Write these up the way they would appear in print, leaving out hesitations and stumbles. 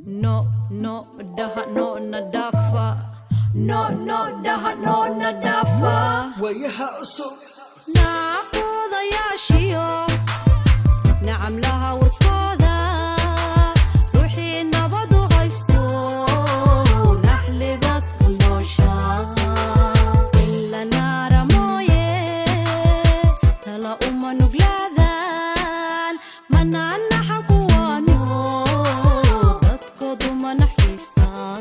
No, no, daha no nadafa. No, no, daha no nadafa. وياها أصول ناخذ يا شيو نعم لها وفوضى روحي نبض وغيستو نحلبت كل شا إلا نار مويه تلا أما نقلاذان منعنا حكوانو تتقضوا ما نحفيستا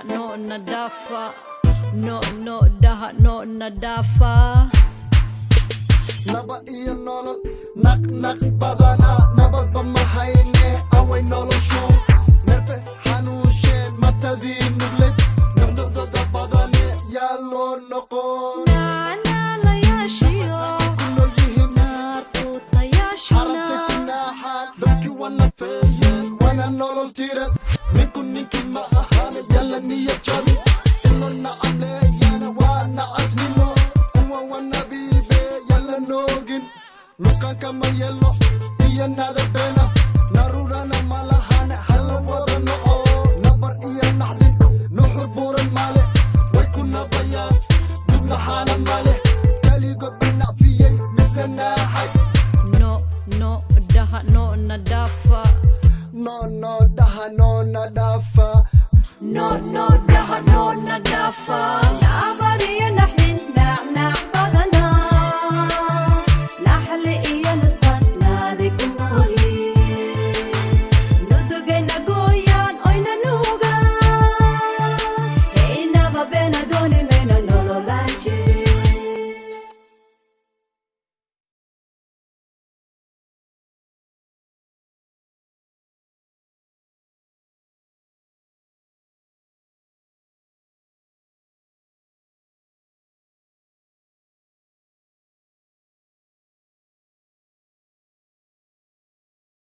No nadafa. No, no, daha no nadafa. Naba iyo nolol nak nak badana nabad bamahayne away nolol show nerfe hanusheen matadii nugled nabdada badane yalo noqon la yaashiyo kunoyihin naarquuta yaashuna حال دوكي وانا فاين وانا nolol tiran ninku ninki ma ahane yalla niya jabi inona amleyana wana asmino uwa wana bibe yalla nogin nuskan kama yello iya nada pena narura na mala